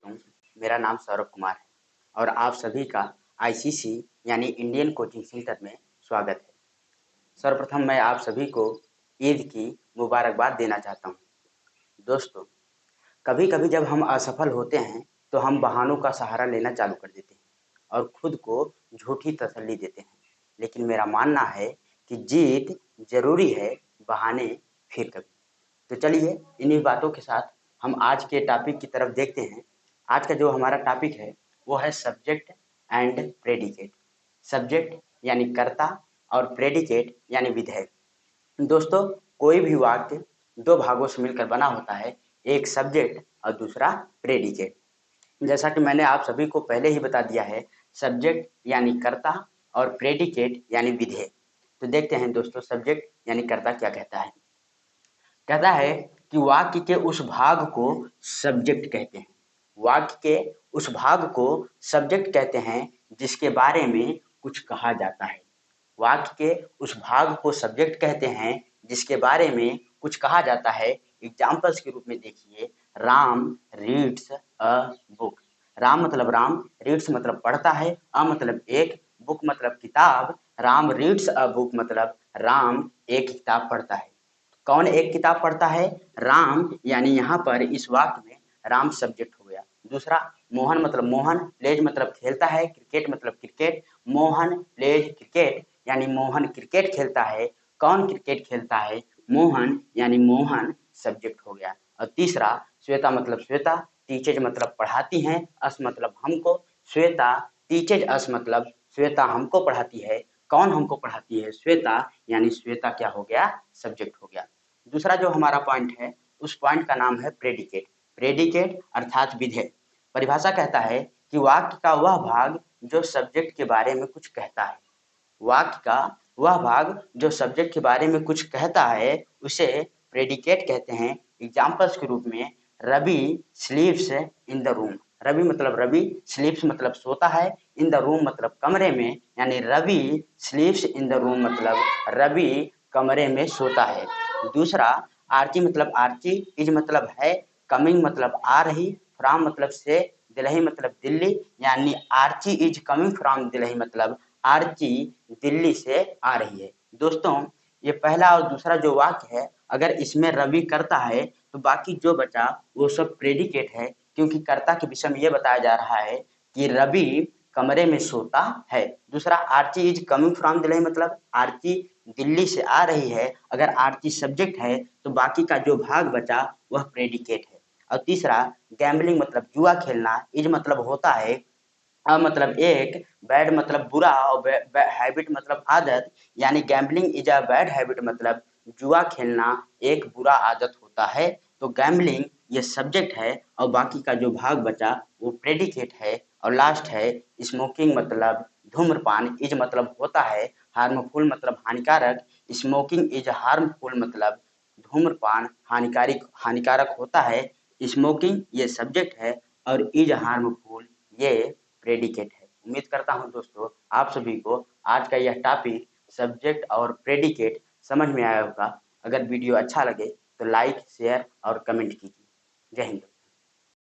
वालेकुम। मेरा नाम सौरभ कुमार है और आप सभी का आईसीसी यानी इंडियन कोचिंग सेंटर में स्वागत है। सर्वप्रथम मैं आप सभी को ईद की मुबारकबाद देना चाहता हूँ। दोस्तों, कभी-कभी जब हम असफल होते हैं तो हम बहानों का सहारा लेना चालू कर देते हैं और खुद को झूठी तसल्ली देते हैं। लेकिन मेरा मानना है कि जीत ज़रूरी है, बहाने फिर कभी। तो चलिए इन्हीं बातों के साथ हम आज के टॉपिक की तरफ देखते हैं। आज का जो हमारा टॉपिक है वो है सब्जेक्ट एंड प्रेडिकेट। सब्जेक्ट यानी कर्ता और प्रेडिकेट यानी विधेय। दोस्तों, कोई भी वाक्य दो भागों से मिलकर बना होता है, एक सब्जेक्ट और दूसरा प्रेडिकेट। जैसा कि मैंने आप सभी को पहले ही बता दिया है, सब्जेक्ट यानी कर्ता और प्रेडिकेट यानी विधेय। तो देखते हैं दोस्तों, सब्जेक्ट यानी कर्ता क्या कहता है। कहता है कि वाक्य के उस भाग को सब्जेक्ट कहते हैं। वाक्य के उस भाग को सब्जेक्ट कहते हैं जिसके बारे में कुछ कहा जाता है। वाक्य के उस भाग को सब्जेक्ट कहते हैं जिसके बारे में कुछ कहा जाता है। एग्जाम्पल्स के रूप में देखिए, Ram reads a book. Ram मतलब राम, रीड्स मतलब पढ़ता है, अ मतलब एक, बुक मतलब किताब। राम रीड्स अ बुक मतलब राम एक किताब पढ़ता है। कौन एक किताब पढ़ता है? राम, यानी यहाँ पर इस वाक्य में राम सब्जेक्ट हो गया। दूसरा, मोहन मतलब मोहन, प्लेज मतलब खेलता है, क्रिकेट मतलब क्रिकेट। मोहन प्लेज क्रिकेट यानी मोहन क्रिकेट खेलता है। कौन क्रिकेट खेलता है? मोहन, यानी मोहन सब्जेक्ट हो गया। और तीसरा, श्वेता मतलब श्वेता, टीचेज मतलब पढ़ाती हैं, अस मतलब हमको। श्वेता टीचेज अस मतलब श्वेता हमको पढ़ाती है। कौन हमको पढ़ाती है? श्वेता, यानी श्वेता क्या हो गया? सब्जेक्ट हो गया। दूसरा जो हमारा पॉइंट है, उस पॉइंट का नाम है प्रेडिकेट। प्रेडिकेट अर्थात विधेय। परिभाषा कहता है कि वाक्य का वह भाग जो सब्जेक्ट के बारे में कुछ कहता है। वाक्य का वह भाग जो सब्जेक्ट के बारे में कुछ कहता है उसे प्रेडिकेट कहते हैं। एग्जाम्पल्स के रूप में, Ravi sleeps in the room. Ravi मतलब रवि, स्लीप्स मतलब सोता है, इन द रूम मतलब कमरे में, यानी Ravi sleeps in the room मतलब रवि कमरे में सोता है। दूसरा, आर्ची मतलब आर्ची, इज मतलब है, कमिंग मतलब आ रही, फ्रॉम मतलब से, दिल्ली मतलब दिल्ली, यानी Archie is coming from Delhi मतलब आर्ची दिल्ली से आ रही है। दोस्तों, ये पहला और दूसरा जो वाक्य है, अगर इसमें रवि करता है तो बाकी जो बचा वो सब प्रेडिकेट है, क्योंकि कर्ता के विषय में ये बताया जा रहा है कि रवि कमरे में सोता है। दूसरा, Archie is coming from Delhi मतलब आर्ची दिल्ली से आ रही है। अगर आर्ची सब्जेक्ट है तो बाकी का जो भाग बचा वह प्रेडिकेट है। और तीसरा, गैम्बलिंग मतलब जुआ खेलना, इज मतलब होता है, मतलब एक, बैड मतलब बुरा और हैबिट मतलब आदत, यानी gambling is a bad habit मतलब जुआ खेलना एक बुरा आदत होता है। तो गैम्बलिंग ये सब्जेक्ट है और बाकी का जो भाग बचा वो प्रेडिकेट है। और लास्ट है, स्मोकिंग मतलब धूम्रपान, इज मतलब होता है, हार्मफुल मतलब हानिकारक, स्मोकिंग इज हार्मफुल मतलब धूम्रपान हानिकारक होता है। स्मोकिंग ये सब्जेक्ट है और इज हार्मफुल ये प्रेडिकेट है। उम्मीद करता हूं दोस्तों आप सभी को आज का यह टॉपिक सब्जेक्ट और प्रेडिकेट समझ में आया होगा। अगर वीडियो अच्छा लगे तो लाइक, शेयर और कमेंट कीजिए। जय हिंद।